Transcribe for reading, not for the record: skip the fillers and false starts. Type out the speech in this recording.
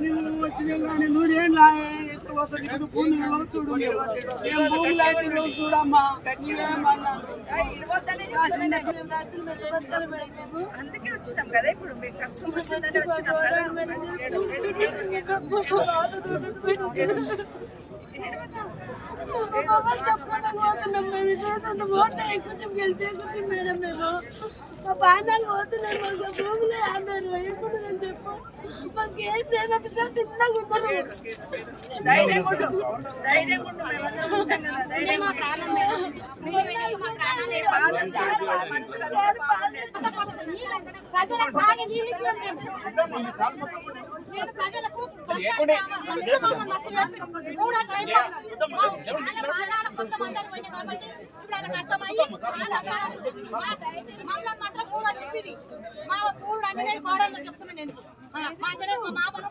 నువ్వు వచ్చినా కానీ నువ్వేం లాడు చూడు చూడమ్మా అందుకే వచ్చినాం కదా ఇప్పుడు మీకు కష్టం వచ్చిందని వచ్చినాం కదా మేడం మేము మా బాణాలు పోతున్నాయి మాకు భూములే అన్నారు ఎక్కడుందని చెప్పు మాకు ఏం లేనట్టు చిన్నగా ఉంటారు ప్రజలకు మాత్రం మాత్రం 3 మా ఊరు అన్ని నేను కోడలు చెప్తున్నా నేను మా జనం మా మామను